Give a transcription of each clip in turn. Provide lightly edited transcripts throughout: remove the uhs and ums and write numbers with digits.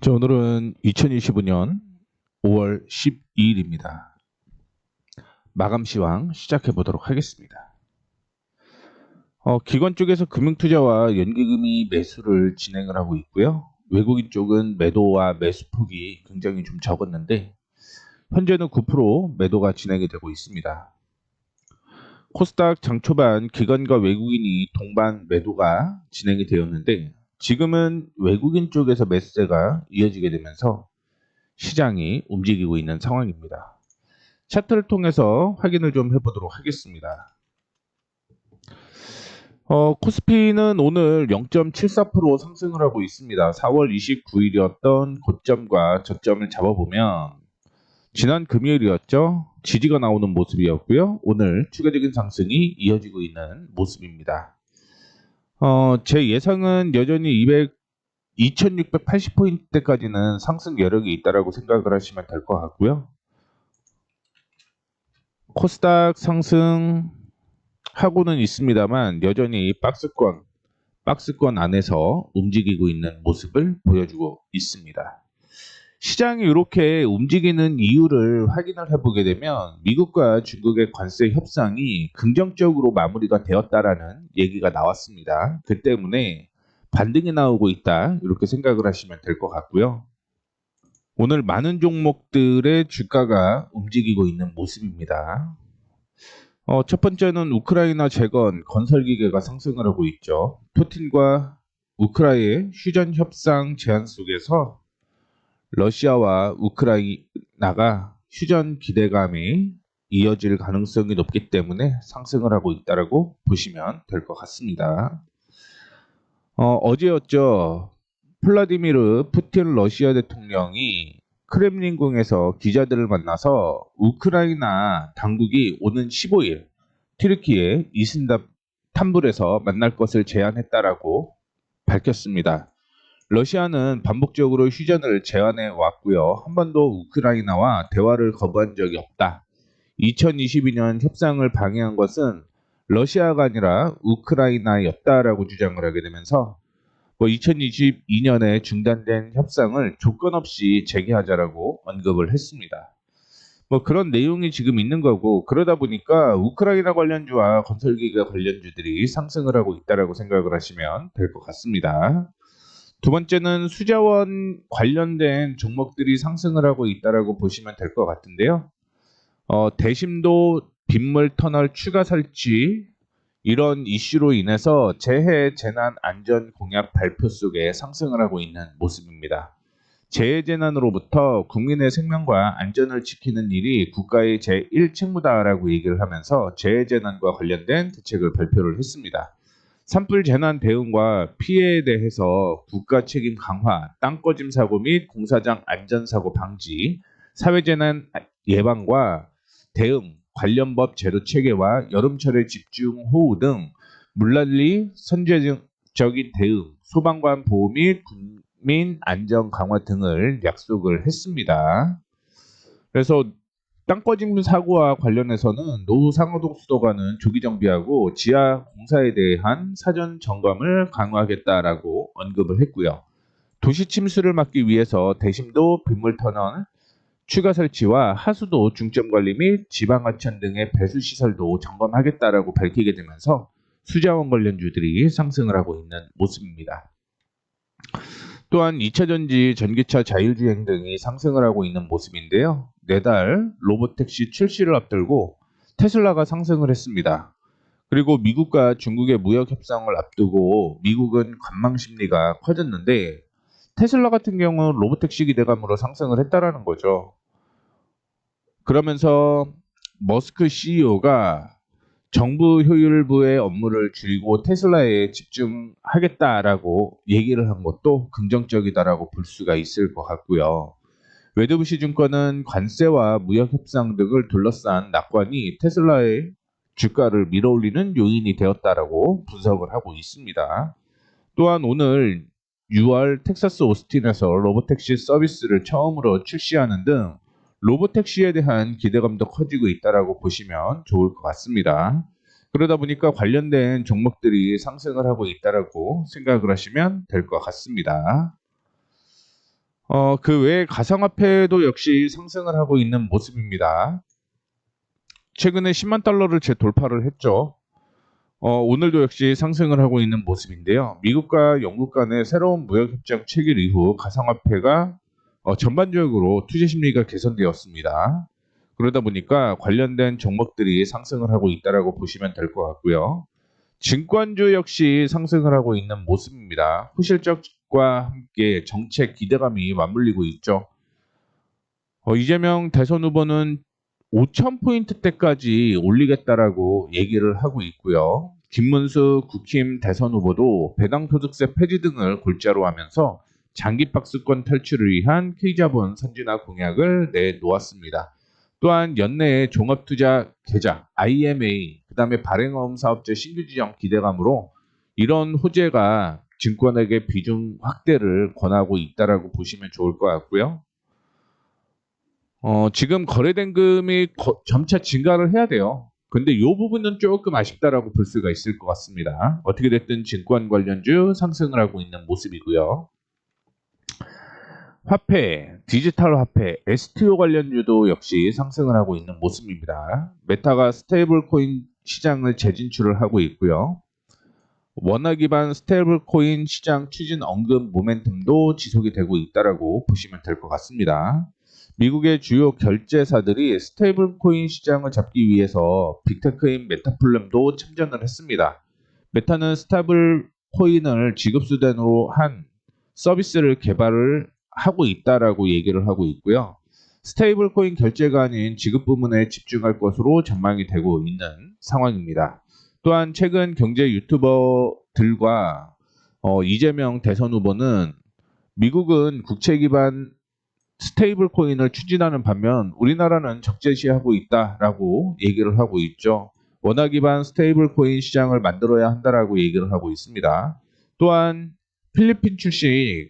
자, 오늘은 2025년 5월 12일입니다. 마감 시황 시작해 보도록 하겠습니다. 기관 쪽에서 금융투자와 연기금이 매수를 진행을 하고 있고요. 외국인 쪽은 매도와 매수폭이 굉장히 좀 적었는데 현재는 9% 매도가 진행이 되고 있습니다. 코스닥 장 초반 기관과 외국인이 동반 매도가 진행이 되었는데 지금은 외국인 쪽에서 매수세가 이어지게 되면서 시장이 움직이고 있는 상황입니다. 차트를 통해서 확인을 좀 해보도록 하겠습니다. 코스피는 오늘 0.74% 상승을 하고 있습니다. 4월 29일이었던 고점과 저점을 잡아보면 지난 금요일이었죠. 지지가 나오는 모습이었고요. 오늘 추가적인 상승이 이어지고 있는 모습입니다. 제 예상은 여전히 2680포인트대까지는 상승 여력이 있다고 생각을 하시면 될 것 같고요. 코스닥 상승하고는 있습니다만 여전히 박스권 안에서 움직이고 있는 모습을 보여주고 있습니다. 시장이 이렇게 움직이는 이유를 확인을 해보게 되면 미국과 중국의 관세 협상이 긍정적으로 마무리가 되었다라는 얘기가 나왔습니다. 그 때문에 반등이 나오고 있다 이렇게 생각을 하시면 될 것 같고요. 오늘 많은 종목들의 주가가 움직이고 있는 모습입니다. 첫 번째는 우크라이나 재건 건설기계가 상승을 하고 있죠. 푸틴과 우크라이나의 휴전 협상 제안 속에서 러시아와 우크라이나가 휴전 기대감이 이어질 가능성이 높기 때문에 상승을 하고 있다고 보시면 될 것 같습니다. 어제였죠. 플라디미르 푸틴 러시아 대통령이 크렘린궁에서 기자들을 만나서 우크라이나 당국이 오는 15일 튀르키예 이스탄불에서 만날 것을 제안했다라고 밝혔습니다. 러시아는 반복적으로 휴전을 제안해 왔고요. 한 번도 우크라이나와 대화를 거부한 적이 없다. 2022년 협상을 방해한 것은 러시아가 아니라 우크라이나였다라고 주장을 하게 되면서 2022년에 중단된 협상을 조건 없이 재개하자라고 언급을 했습니다. 그런 내용이 지금 있는 거고 그러다 보니까 우크라이나 관련주와 건설기계 관련주들이 상승을 하고 있다라고 생각을 하시면 될 것 같습니다. 두 번째는 수자원 관련된 종목들이 상승을 하고 있다라고 보시면 될 것 같은데요. 대심도 빗물 터널 추가 설치 이런 이슈로 인해서 재해 재난 안전 공약 발표 속에 상승을 하고 있는 모습입니다. 재해 재난으로부터 국민의 생명과 안전을 지키는 일이 국가의 제1책무다라고 얘기를 하면서 재해 재난과 관련된 대책을 발표를 했습니다. 산불 재난 대응과 피해에 대해서 국가 책임 강화, 땅 꺼짐 사고 및 공사장 안전 사고 방지, 사회 재난 예방과 대응, 관련법 제도 체계와 여름철에 집중 호우 등 물난리 선제적인 대응, 소방관 보호 및 국민 안전 강화 등을 약속을 했습니다. 그래서 땅꺼짐 사고와 관련해서는 노후 상호동 수도관은 조기 정비하고 지하 공사에 대한 사전 점검을 강화하겠다라고 언급을 했고요. 도시 침수를 막기 위해서 대심도 빗물 터널 추가 설치와 하수도 중점 관리 및 지방하천 등의 배수 시설도 점검하겠다라고 밝히게 되면서 수자원 관련주들이 상승을 하고 있는 모습입니다. 또한 2차 전지, 전기차 자율주행 등이 상승을 하고 있는 모습인데요. 내달 로보택시 출시를 앞두고 테슬라가 상승을 했습니다. 그리고 미국과 중국의 무역 협상을 앞두고 미국은 관망 심리가 커졌는데 테슬라 같은 경우는 로보택시 기대감으로 상승을 했다라는 거죠. 그러면서 머스크 CEO가 정부 효율부의 업무를 줄이고 테슬라에 집중하겠다라고 얘기를 한 것도 긍정적이다라고 볼 수가 있을 것 같고요. 웨드부시 증권은 관세와 무역 협상 등을 둘러싼 낙관이 테슬라의 주가를 밀어올리는 요인이 되었다라고 분석을 하고 있습니다. 또한 오늘 6월 텍사스 오스틴에서 로보택시 서비스를 처음으로 출시하는 등 로보택시에 대한 기대감도 커지고 있다라고 보시면 좋을 것 같습니다. 그러다 보니까 관련된 종목들이 상승을 하고 있다라고 생각을 하시면 될 것 같습니다. 그 외에 가상화폐도 역시 상승을 하고 있는 모습입니다. 최근에 10만 달러를 재돌파를 했죠. 오늘도 역시 상승을 하고 있는 모습인데요. 미국과 영국 간의 새로운 무역협정 체결 이후 가상화폐가 전반적으로 투자 심리가 개선되었습니다. 그러다 보니까 관련된 종목들이 상승을 하고 있다고 보시면 될 것 같고요. 증권주 역시 상승을 하고 있는 모습입니다. 후실적과 함께 정책 기대감이 맞물리고 있죠. 이재명 대선 후보는 5,000포인트대까지 올리겠다라고 얘기를 하고 있고요. 김문수 국힘 대선 후보도 배당소득세 폐지 등을 골자로 하면서 장기 박스권 탈출을 위한 K자본 선진화 공약을 내놓았습니다. 또한 연내에 종합투자 계좌 IMA, 그다음에 발행어음 사업자 신규 지정 기대감으로 이런 호재가 증권액의 비중 확대를 권하고 있다라고 보시면 좋을 것 같고요. 지금 거래된 금이 점차 증가를 해야 돼요. 근데 이 부분은 조금 아쉽다라고 볼 수가 있을 것 같습니다. 어떻게 됐든 증권 관련주 상승을 하고 있는 모습이고요. 화폐, 디지털 화폐, STO 관련주도 역시 상승을 하고 있는 모습입니다. 메타가 스테이블 코인 시장을 재진출을 하고 있고요. 원화 기반 스테이블 코인 시장 추진 언급 모멘텀도 지속이 되고 있다라고 보시면 될 것 같습니다. 미국의 주요 결제사들이 스테이블 코인 시장을 잡기 위해서 빅테크인 메타플랜도 참전을 했습니다. 메타는 스테이블 코인을 지급 수단으로 한 서비스를 개발을 하고 있다라고 얘기를 하고 있고요. 스테이블 코인 결제가 아닌 지급 부문에 집중할 것으로 전망이 되고 있는 상황입니다. 또한 최근 경제 유튜버들과 이재명 대선 후보는 미국은 국채 기반 스테이블 코인을 추진하는 반면 우리나라는 적재시하고 있다라고 얘기를 하고 있죠. 원화 기반 스테이블 코인 시장을 만들어야 한다라고 얘기를 하고 있습니다. 또한 필리핀 출신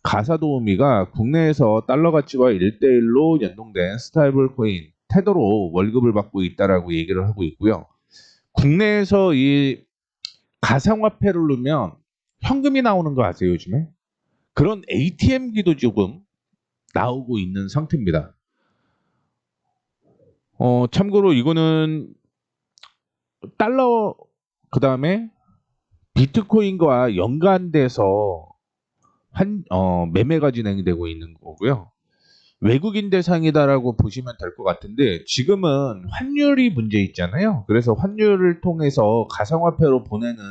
가사도우미가 국내에서 달러 가치와 1대1로 연동된 스테이블 코인 테더로 월급을 받고 있다라고 얘기를 하고 있고요. 국내에서 이 가상화폐를 넣으면 현금이 나오는 거 아세요, 요즘에? 그런 ATM기도 조금 나오고 있는 상태입니다. 참고로 이거는 달러 그다음에 비트코인과 연관돼서 매매가 진행이 되고 있는 거고요. 외국인 대상이다라고 보시면 될 것 같은데 지금은 환율이 문제 있잖아요. 그래서 환율을 통해서 가상화폐로 보내는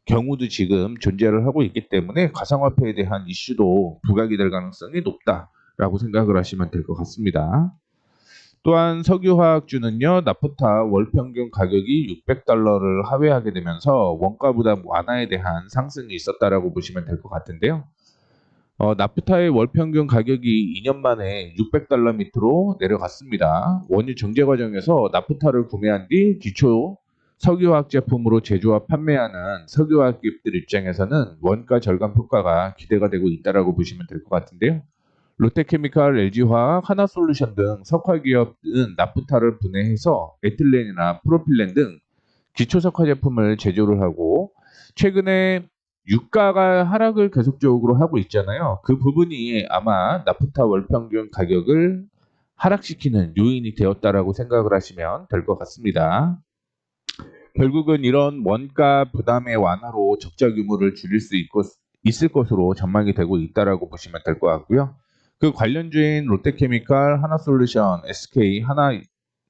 경우도 지금 존재를 하고 있기 때문에 가상화폐에 대한 이슈도 부각이 될 가능성이 높다라고 생각을 하시면 될 것 같습니다. 또한 석유화학주는요, 나프타 월평균 가격이 600달러를 하회하게 되면서 원가 부담 완화에 대한 상승이 있었다라고 보시면 될 것 같은데요. 나프타의 월평균 가격이 2년 만에 600달러 밑으로 내려갔습니다. 원유 정제 과정에서 나프타를 구매한 뒤 기초 석유화학 제품으로 제조와 판매하는 석유화학 기업들 입장에서는 원가 절감 효과가 기대가 되고 있다라고 보시면 될 것 같은데요. 롯데케미칼, LG화학, 하나솔루션 등 석화기업은 나프타를 분해해서 에틸렌이나 프로필렌 등 기초석화 제품을 제조를 하고 최근에 유가가 하락을 계속적으로 하고 있잖아요. 그 부분이 아마 나프타 월평균 가격을 하락시키는 요인이 되었다라고 생각을 하시면 될 것 같습니다. 결국은 이런 원가 부담의 완화로 적자 규모를 줄일 수 있을 것으로 전망이 되고 있다라고 보시면 될 것 같고요. 그 관련주인 롯데케미칼, 하나솔루션, SK,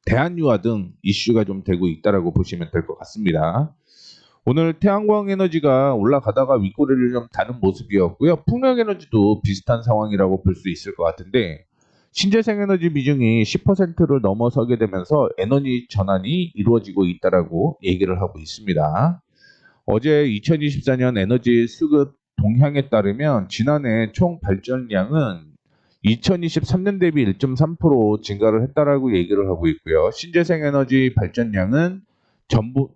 대한유화 등 이슈가 좀 되고 있다라고 보시면 될 것 같습니다. 오늘 태양광 에너지가 올라가다가 윗꼬리를 좀 다는 모습이었고요. 풍력에너지도 비슷한 상황이라고 볼 수 있을 것 같은데 신재생 에너지 비중이 10%를 넘어서게 되면서 에너지 전환이 이루어지고 있다라고 얘기를 하고 있습니다. 어제 2024년 에너지 수급 동향에 따르면 지난해 총 발전량은 2023년 대비 1.3% 증가를 했다라고 얘기를 하고 있고요. 신재생 에너지 발전량은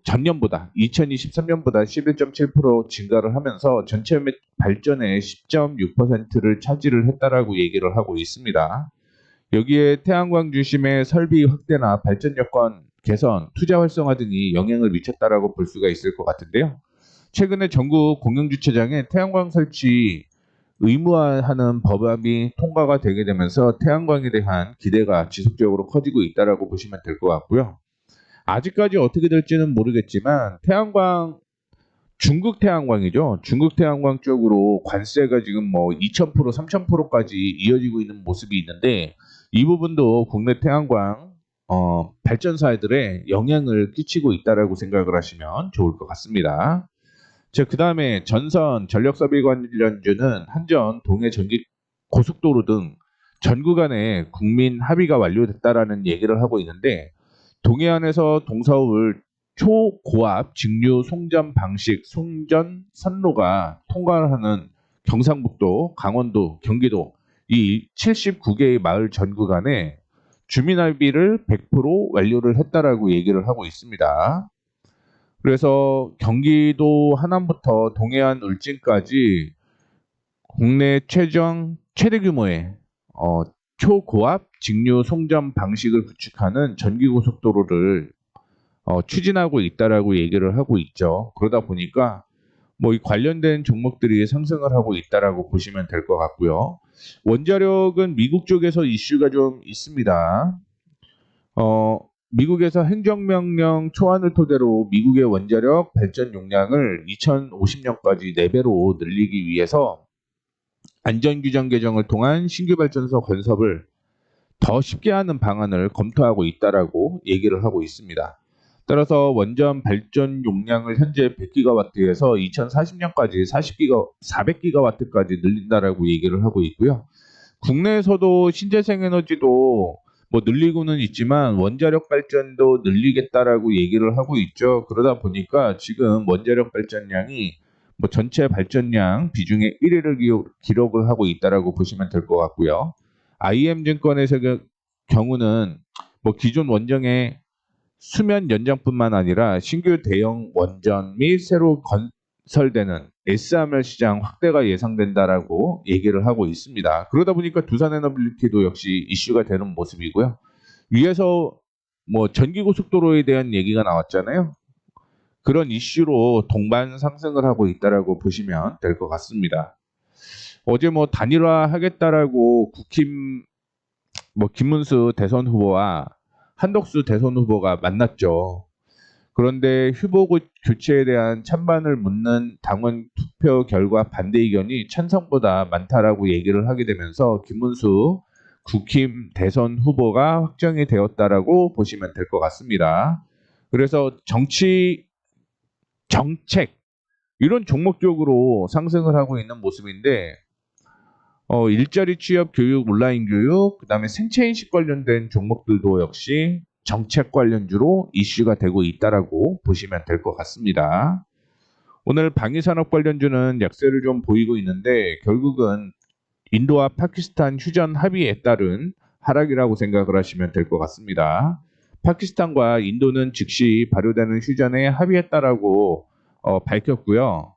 전년보다 2023년보다 11.7% 증가를 하면서 전체 발전의 10.6%를 차지를 했다라고 얘기를 하고 있습니다. 여기에 태양광 중심의 설비 확대나 발전 여건 개선, 투자 활성화 등이 영향을 미쳤다라고 볼 수가 있을 것 같은데요. 최근에 전국 공영주차장에 태양광 설치 의무화하는 법안이 통과가 되게 되면서 태양광에 대한 기대가 지속적으로 커지고 있다라고 보시면 될 것 같고요. 아직까지 어떻게 될지는 모르겠지만 태양광 중국 태양광이죠. 중국 태양광 쪽으로 관세가 지금 뭐 2000%, 3000%까지 이어지고 있는 모습이 있는데 이 부분도 국내 태양광 발전사들에 영향을 끼치고 있다라고 생각을 하시면 좋을 것 같습니다. 자, 그다음에 전선 전력섭이 관련주는 한전, 동해 전기 고속도로 등 전 구간에 국민 합의가 완료됐다라는 얘기를 하고 있는데 동해안에서 동서울 초고압 직류 송전 방식 송전 선로가 통과를 하는 경상북도, 강원도, 경기도 이 79개의 마을 전 구간에 주민 합의를 100% 완료를 했다라고 얘기를 하고 있습니다. 그래서 경기도 하남부터 동해안 울진까지 국내 최대 규모의 초고압 직류 송전 방식을 구축하는 전기고속도로를 추진하고 있다라고 얘기를 하고 있죠. 그러다 보니까 뭐 이 관련된 종목들이 상승을 하고 있다라고 보시면 될 것 같고요. 원자력은 미국 쪽에서 이슈가 좀 있습니다. 미국에서 행정명령 초안을 토대로 미국의 원자력 발전 용량을 2050년까지 4배로 늘리기 위해서 안전규정 개정을 통한 신규 발전소 건설을 더 쉽게 하는 방안을 검토하고 있다라고 얘기를 하고 있습니다. 따라서 원전 발전 용량을 현재 100기가와트에서 2040년까지 400기가와트까지 늘린다라고 얘기를 하고 있고요. 국내에서도 신재생 에너지도 뭐 늘리고는 있지만 원자력 발전도 늘리겠다라고 얘기를 하고 있죠. 그러다 보니까 지금 원자력 발전량이 뭐 전체 발전량 비중의 1위를 기록을 하고 있다라고 보시면 될 것 같고요. IM증권에서 경우는 뭐 기존 원전의 수면 연장뿐만 아니라 신규 대형 원전 및 새로 건설되는 S함열 시장 확대가 예상된다라고 얘기를 하고 있습니다. 그러다 보니까 두산에너빌리티도 역시 이슈가 되는 모습이고요. 위에서 뭐 전기고속도로에 대한 얘기가 나왔잖아요. 그런 이슈로 동반 상승을 하고 있다라고 보시면 될 것 같습니다. 어제 뭐 단일화하겠다라고 국힘 뭐 김문수 대선 후보와 한덕수 대선 후보가 만났죠. 그런데 후보 교체에 대한 찬반을 묻는 당원 투표 결과 반대 의견이 찬성보다 많다라고 얘기를 하게 되면서 김문수 국힘 대선 후보가 확정이 되었다라고 보시면 될 것 같습니다. 그래서 정치, 정책 이런 종목 쪽으로 상승을 하고 있는 모습인데 일자리 취업, 교육, 온라인 교육, 그다음에 생체인식 관련된 종목들도 역시 정책 관련주로 이슈가 되고 있다라고 보시면 될 것 같습니다. 오늘 방위산업 관련주는 약세를 좀 보이고 있는데 결국은 인도와 파키스탄 휴전 합의에 따른 하락이라고 생각을 하시면 될 것 같습니다. 파키스탄과 인도는 즉시 발효되는 휴전에 합의했다라고 밝혔고요.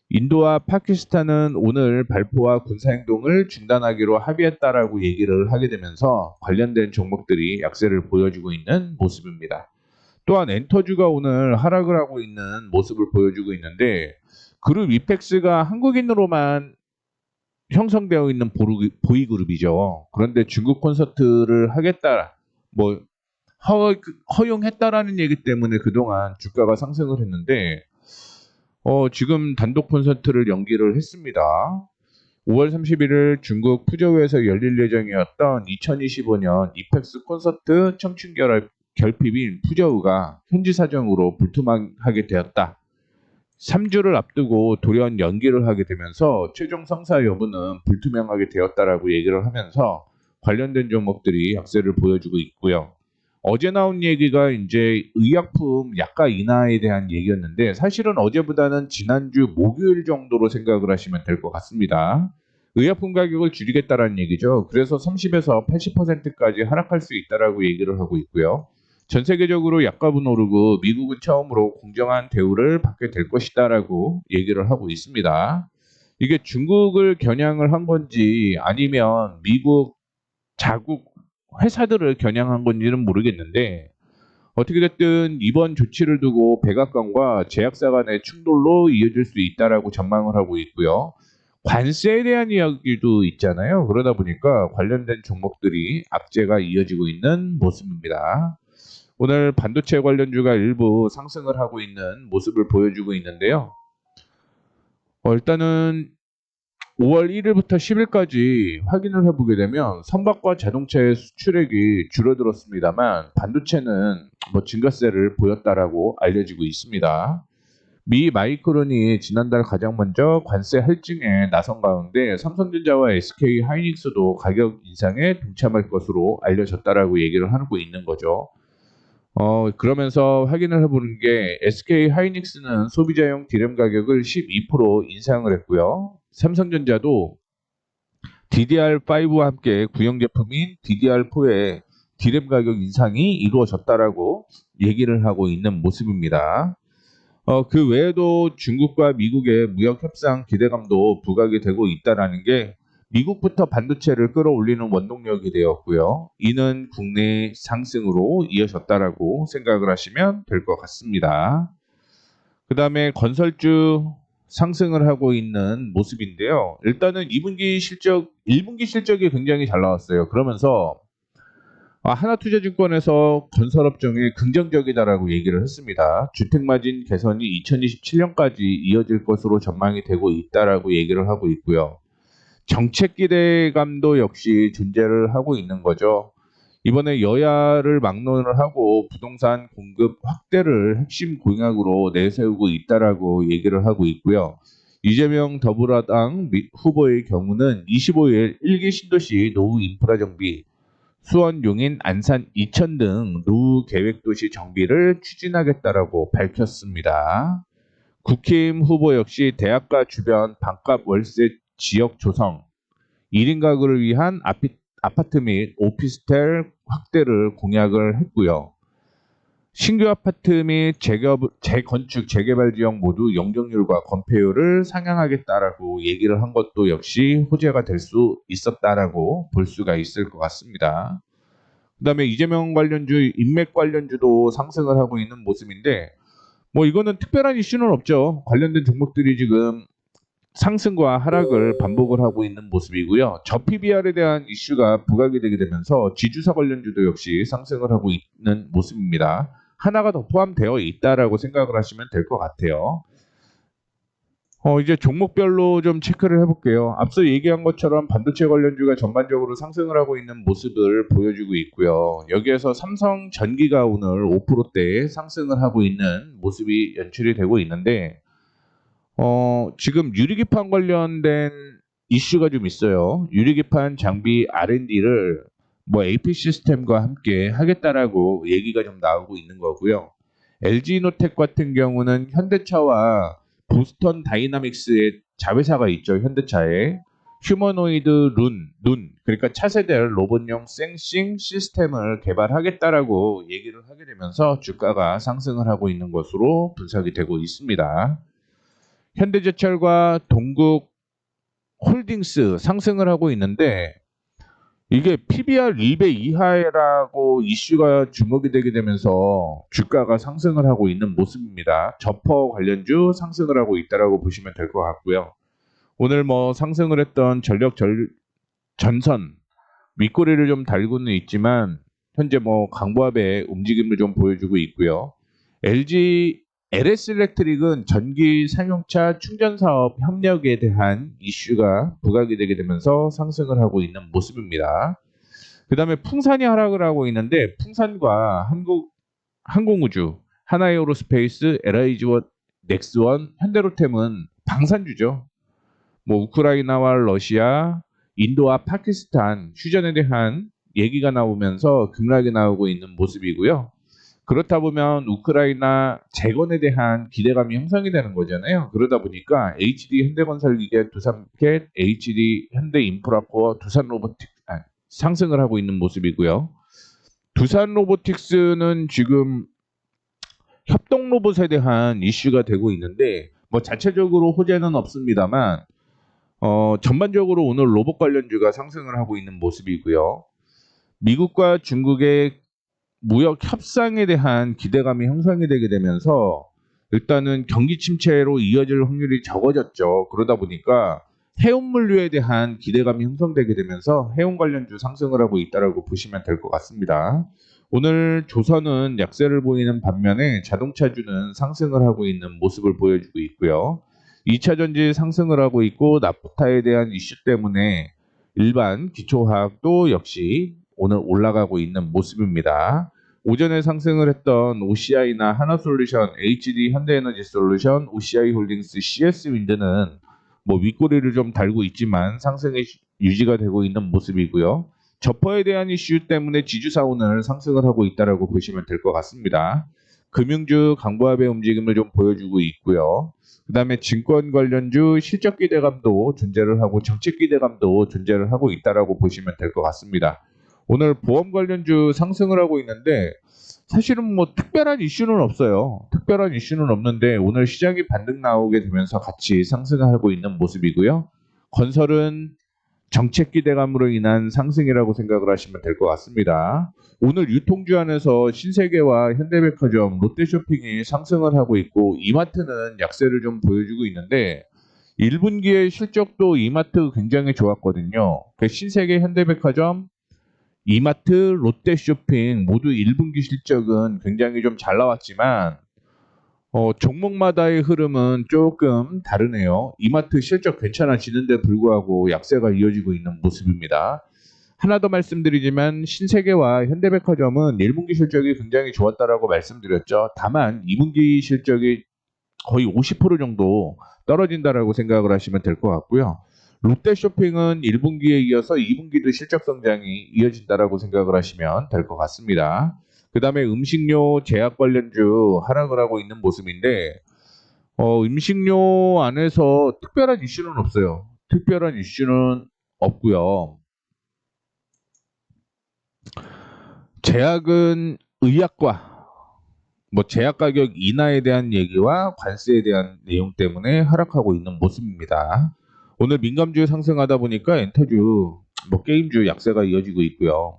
인도와 파키스탄은 오늘 발포와 군사행동을 중단하기로 합의했다라고 얘기를 하게 되면서 관련된 종목들이 약세를 보여주고 있는 모습입니다. 또한 엔터주가 오늘 하락을 하고 있는 모습을 보여주고 있는데 그룹 이펙스가 한국인으로만 형성되어 있는 보이그룹이죠. 그런데 중국 콘서트를 하겠다, 뭐 허용했다라는 얘기 때문에 그동안 주가가 상승을 했는데 지금 단독 콘서트를 연기를 했습니다. 5월 31일 중국 푸저우에서 열릴 예정이었던 2025년 이펙스 콘서트 청춘 결핍인 푸저우가 현지 사정으로 불투명하게 되었다. 3주를 앞두고 돌연 연기를 하게 되면서 최종 성사 여부는 불투명하게 되었다라고 얘기를 하면서 관련된 종목들이 약세를 보여주고 있고요. 어제 나온 얘기가 이제 의약품 약가 인하에 대한 얘기였는데 사실은 어제보다는 지난주 목요일 정도로 생각을 하시면 될 것 같습니다. 의약품 가격을 줄이겠다라는 얘기죠. 그래서 30에서 80%까지 하락할 수 있다라고 얘기를 하고 있고요. 전 세계적으로 약값은 오르고 미국은 처음으로 공정한 대우를 받게 될 것이다라고 얘기를 하고 있습니다. 이게 중국을 겨냥을 한 건지 아니면 미국 자국 회사들을 겨냥한 건지는 모르겠는데 어떻게 됐든 이번 조치를 두고 백악관과 제약사 간의 충돌로 이어질 수 있다라고 전망을 하고 있고요. 관세에 대한 이야기도 있잖아요. 그러다 보니까 관련된 종목들이 악재가 이어지고 있는 모습입니다. 오늘 반도체 관련주가 일부 상승을 하고 있는 모습을 보여주고 있는데요. 일단은 5월 1일부터 10일까지 확인을 해보게 되면 선박과 자동차의 수출액이 줄어들었습니다만 반도체는 증가세를 보였다라고 알려지고 있습니다. 미 마이크론이 지난달 가장 먼저 관세 할증에 나선 가운데 삼성전자와 SK 하이닉스도 가격 인상에 동참할 것으로 알려졌다라고 얘기를 하고 있는 거죠. 그러면서 확인을 해보는 게 SK 하이닉스는 소비자용 디램 가격을 12% 인상을 했고요. 삼성전자도 DDR5와 함께 구형 제품인 DDR4의 디램 가격 인상이 이루어졌다라고 얘기를 하고 있는 모습입니다. 그 외에도 중국과 미국의 무역 협상 기대감도 부각이 되고 있다라는 게 미국부터 반도체를 끌어올리는 원동력이 되었고요. 이는 국내 상승으로 이어졌다라고 생각을 하시면 될 것 같습니다. 그 다음에 건설주 상승을 하고 있는 모습인데요. 일단은 2분기 실적, 1분기 실적이 굉장히 잘 나왔어요. 그러면서 하나투자증권에서 건설업종이 긍정적이다라고 얘기를 했습니다. 주택마진 개선이 2027년까지 이어질 것으로 전망이 되고 있다라고 얘기를 하고 있고요. 정책 기대감도 역시 존재를 하고 있는 거죠. 이번에 여야를 막론을 하고 부동산 공급 확대를 핵심 공약으로 내세우고 있다라고 얘기를 하고 있고요. 이재명 더불어당 후보의 경우는 25일 1기 신도시 노후 인프라 정비, 수원, 용인, 안산, 이천 등 노후 계획도시 정비를 추진하겠다라고 밝혔습니다. 국힘 후보 역시 대학가 주변 반값 월세 지역 조성, 1인 가구를 위한 아파트 및 오피스텔 확대를 공약을 했고요. 신규 아파트 및 재건축, 재개발 지역 모두 용적률과 건폐율을 상향하겠다라고 얘기를 한 것도 역시 호재가 될 수 있었다라고 볼 수가 있을 것 같습니다. 그 다음에 이재명 관련주, 인맥 관련주도 상승을 하고 있는 모습인데 이거는 특별한 이슈는 없죠. 관련된 종목들이 지금 상승과 하락을 반복을 하고 있는 모습이고요. 저PBR에 대한 이슈가 부각이 되게 되면서 지주사 관련주도 역시 상승을 하고 있는 모습입니다. 하나가 더 포함되어 있다라고 생각을 하시면 될 것 같아요. 이제 종목별로 좀 체크를 해볼게요. 앞서 얘기한 것처럼 반도체 관련주가 전반적으로 상승을 하고 있는 모습을 보여주고 있고요. 여기에서 삼성전기가 오늘 5%대 상승을 하고 있는 모습이 연출이 되고 있는데 지금 유리기판 관련된 이슈가 좀 있어요. 유리기판 장비 R&D를 AP 시스템과 함께 하겠다라고 얘기가 좀 나오고 있는 거고요. LG노텍 같은 경우는 현대차와 보스턴 다이나믹스의 자회사가 있죠. 현대차에 휴머노이드 눈 그러니까 차세대 로봇용 센싱 시스템을 개발하겠다라고 얘기를 하게 되면서 주가가 상승을 하고 있는 것으로 분석이 되고 있습니다. 현대제철과 동국홀딩스 상승을 하고 있는데 이게 PBR 1배 이하라고 이슈가 주목이 되게 되면서 주가가 상승을 하고 있는 모습입니다. 저퍼 관련주 상승을 하고 있다라고 보시면 될 것 같고요. 오늘 상승을 했던 전선 윗꼬리를 좀 달고는 있지만 현재 강보합의 움직임을 좀 보여주고 있고요. LS 일렉트릭은 전기 상용차 충전 사업 협력에 대한 이슈가 부각이 되게 되면서 상승을 하고 있는 모습입니다. 그 다음에 풍산이 하락을 하고 있는데 풍산과 항공우주, 하나에어로스페이스, LIG원, 넥스원, 현대로템은 방산주죠. 우크라이나와 러시아, 인도와 파키스탄 휴전에 대한 얘기가 나오면서 급락이 나오고 있는 모습이고요. 그렇다 보면 우크라이나 재건에 대한 기대감이 형성이 되는 거잖아요. 그러다 보니까 HD 현대건설기계, 두산켓, HD 현대인프라코어, 두산로보틱스 상승을 하고 있는 모습이고요. 두산로보틱스는 지금 협동로봇에 대한 이슈가 되고 있는데 자체적으로 호재는 없습니다만 전반적으로 오늘 로봇 관련주가 상승을 하고 있는 모습이고요. 미국과 중국의 무역 협상에 대한 기대감이 형성이 되게 되면서 일단은 경기 침체로 이어질 확률이 적어졌죠. 그러다 보니까 해운물류에 대한 기대감이 형성되게 되면서 해운 관련주 상승을 하고 있다라고 보시면 될 것 같습니다. 오늘 조선은 약세를 보이는 반면에 자동차주는 상승을 하고 있는 모습을 보여주고 있고요. 2차 전지 상승을 하고 있고 나프타에 대한 이슈 때문에 일반 기초화학도 역시 오늘 올라가고 있는 모습입니다. 오전에 상승을 했던 OCI나 하나솔루션, HD 현대에너지솔루션, OCI홀딩스, CS윈드는 뭐 윗꼬리를 좀 달고 있지만 상승이 유지가 되고 있는 모습이고요. 저퍼에 대한 이슈 때문에 지주사 오늘 상승을 하고 있다라고 보시면 될 것 같습니다. 금융주 강보합의 움직임을 좀 보여주고 있고요. 그 다음에 증권 관련주 실적 기대감도 존재를 하고 정책 기대감도 존재를 하고 있다라고 보시면 될 것 같습니다. 오늘 보험 관련주 상승을 하고 있는데 사실은 뭐 특별한 이슈는 없어요. 특별한 이슈는 없는데 오늘 시장이 반등 나오게 되면서 같이 상승하고 있는 모습이고요. 건설은 정책 기대감으로 인한 상승이라고 생각을 하시면 될 것 같습니다. 오늘 유통주 안에서 신세계와 현대백화점, 롯데쇼핑이 상승을 하고 있고 이마트는 약세를 좀 보여주고 있는데 1분기의 실적도 이마트 굉장히 좋았거든요. 신세계, 현대백화점, 이마트, 롯데쇼핑 모두 1분기 실적은 굉장히 좀 잘 나왔지만 종목마다의 흐름은 조금 다르네요. 이마트 실적 괜찮아지는데 불구하고 약세가 이어지고 있는 모습입니다. 하나 더 말씀드리지만 신세계와 현대백화점은 1분기 실적이 굉장히 좋았다라고 말씀드렸죠. 다만 2분기 실적이 거의 50% 정도 떨어진다라고 생각을 하시면 될 것 같고요. 롯데쇼핑은 1분기에 이어서 2분기도 실적 성장이 이어진다라고 생각을 하시면 될 것 같습니다. 그 다음에 음식료 제약 관련주 하락을 하고 있는 모습인데 음식료 안에서 특별한 이슈는 없어요. 특별한 이슈는 없고요. 제약은 의약과 뭐 제약 가격 인하에 대한 얘기와 관세에 대한 내용 때문에 하락하고 있는 모습입니다. 오늘 민감주 상승하다 보니까 엔터주, 뭐 게임주 약세가 이어지고 있고요.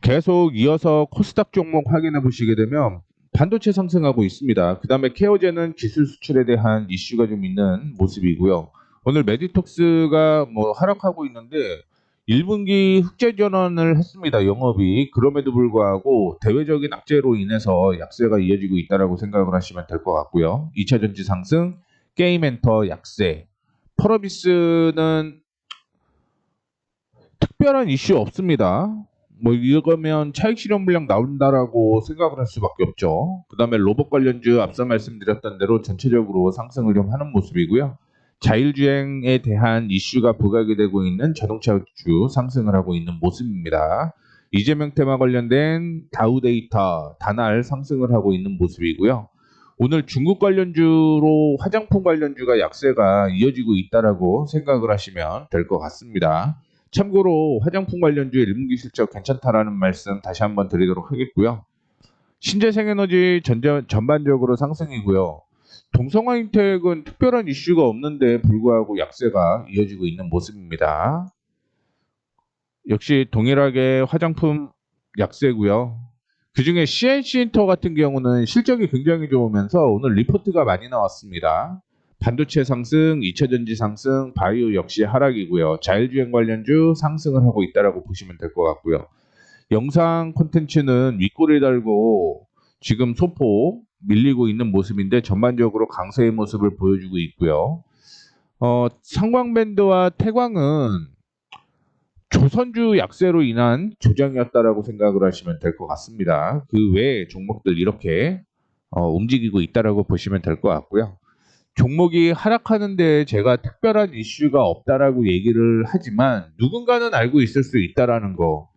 계속 이어서 코스닥 종목 확인해 보시게 되면 반도체 상승하고 있습니다. 그 다음에 케어제는 기술 수출에 대한 이슈가 좀 있는 모습이고요. 오늘 메디톡스가 뭐 하락하고 있는데 1분기 흑자 전환을 했습니다. 영업이. 그럼에도 불구하고 대외적인 악재로 인해서 약세가 이어지고 있다라고 생각을 하시면 될 것 같고요. 2차 전지 상승, 게임엔터 약세, 펄어비스는 특별한 이슈 없습니다. 뭐 이거면 차익 실현 물량 나온다라고 생각을 할 수밖에 없죠. 그 다음에 로봇 관련주 앞서 말씀드렸던 대로 전체적으로 상승을 좀 하는 모습이고요. 자율주행에 대한 이슈가 부각이 되고 있는 자동차주 상승을 하고 있는 모습입니다. 이재명 테마 관련된 다우데이터 단알 상승을 하고 있는 모습이고요. 오늘 중국 관련주로 화장품 관련주가 약세가 이어지고 있다라고 생각을 하시면 될 것 같습니다. 참고로 화장품 관련주 1분기 실적 괜찮다라는 말씀 다시 한번 드리도록 하겠고요. 신재생에너지 전반적으로 상승이고요. 동성화인텍은 특별한 이슈가 없는데 불구하고 약세가 이어지고 있는 모습입니다. 역시 동일하게 화장품 약세고요. 그중에 CNC인터 같은 경우는 실적이 굉장히 좋으면서 오늘 리포트가 많이 나왔습니다. 반도체 상승, 2차 전지 상승, 바이오 역시 하락이고요. 자율주행 관련주 상승을 하고 있다라고 보시면 될 것 같고요. 영상 콘텐츠는 윗꼬리 달고 지금 소폭 밀리고 있는 모습인데 전반적으로 강세의 모습을 보여주고 있고요. 상광밴드와 태광은 조선주 약세로 인한 조정이었다라고 생각을 하시면 될 것 같습니다. 그 외에 종목들 이렇게 움직이고 있다라고 보시면 될 것 같고요. 종목이 하락하는데 제가 특별한 이슈가 없다라고 얘기를 하지만 누군가는 알고 있을 수 있다라는 거.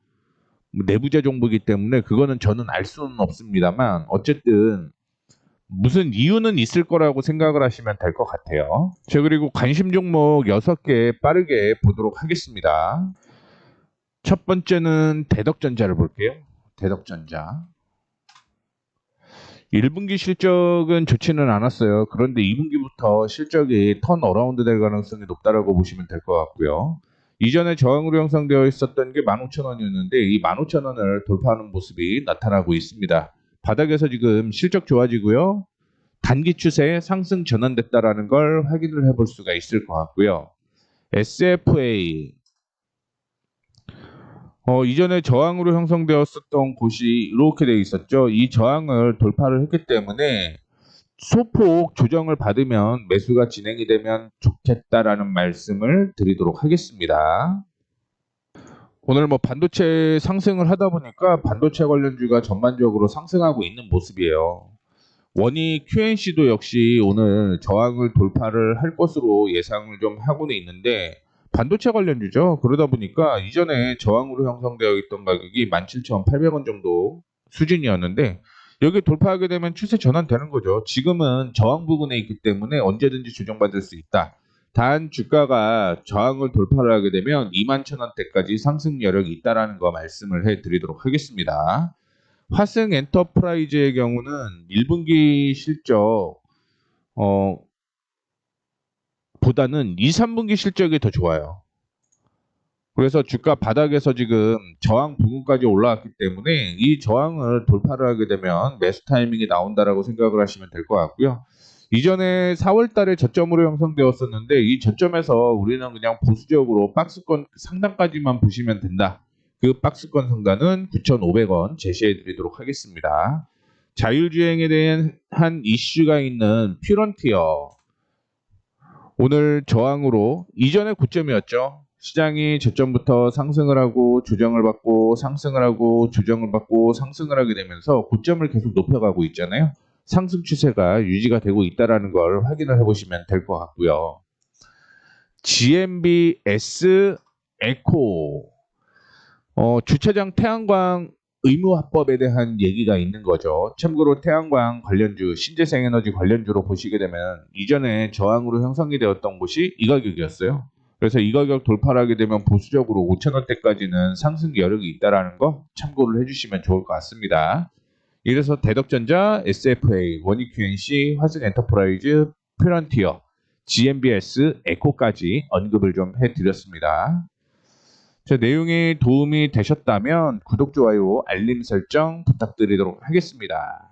내부자 정보이기 때문에 그거는 저는 알 수는 없습니다만 어쨌든 무슨 이유는 있을 거라고 생각을 하시면 될 것 같아요. 자, 그리고 관심 종목 6개 빠르게 보도록 하겠습니다. 첫 번째는 대덕전자를 볼게요. 대덕전자. 1분기 실적은 좋지는 않았어요. 그런데 2분기부터 실적이 턴 어라운드 될 가능성이 높다라고 보시면 될 것 같고요. 이전에 저항으로 형성되어 있었던 게 15,000원이었는데 이 15,000원을 돌파하는 모습이 나타나고 있습니다. 바닥에서 지금 실적 좋아지고요. 단기 추세에 상승 전환됐다라는 걸 확인을 해볼 수가 있을 것 같고요. SFA 이전에 저항으로 형성되었었던 곳이 이렇게 되어 있었죠. 이 저항을 돌파를 했기 때문에 소폭 조정을 받으면 매수가 진행이 되면 좋겠다라는 말씀을 드리도록 하겠습니다. 오늘 반도체 상승을 하다 보니까 반도체 관련주가 전반적으로 상승하고 있는 모습이에요. 원희 QNC도 역시 오늘 저항을 돌파를 할 것으로 예상을 좀 하고는 있는데 반도체 관련주죠. 그러다 보니까 이전에 저항으로 형성되어 있던 가격이 17,800원 정도 수준이었는데 여기 돌파하게 되면 추세 전환되는 거죠. 지금은 저항 부근에 있기 때문에 언제든지 조정받을 수 있다. 단 주가가 저항을 돌파를 하게 되면 21,000원대까지 상승 여력이 있다라는 거 말씀을 해드리도록 하겠습니다. 화승 엔터프라이즈의 경우는 1분기 실적 보다는 2, 3분기 실적이 더 좋아요. 그래서 주가 바닥에서 지금 저항 부근까지 올라왔기 때문에 이 저항을 돌파를 하게 되면 매수 타이밍이 나온다라고 생각을 하시면 될 것 같고요. 이전에 4월 달에 저점으로 형성되었었는데 이 저점에서 우리는 그냥 보수적으로 박스권 상단까지만 보시면 된다. 그 박스권 상단은 9,500원 제시해 드리도록 하겠습니다. 자율주행에 대한 한 이슈가 있는 퓨런티어 오늘 저항으로 이전에 고점이었죠. 시장이 저점부터 상승을 하고 조정을 받고 상승을 하고 조정을 받고 상승을 하게 되면서 고점을 계속 높여가고 있잖아요. 상승 추세가 유지가 되고 있다는 걸 확인을 해보시면 될 것 같고요. GMBS 에코 주차장 태양광 의무화법에 대한 얘기가 있는 거죠. 참고로 태양광 관련주, 신재생에너지 관련주로 보시게 되면 이전에 저항으로 형성이 되었던 곳이 이 가격이었어요. 그래서 이 가격 돌파를 하게 되면 보수적으로 5,000원대까지는 상승 여력이 있다는 거 참고를 해주시면 좋을 것 같습니다. 이래서 대덕전자, SFA, 원희 QNC, 화승 엔터프라이즈, 퓨런티어, GMBS, 에코까지 언급을 좀 해드렸습니다. 제 내용이 도움이 되셨다면 구독, 좋아요, 알림 설정 부탁드리도록 하겠습니다.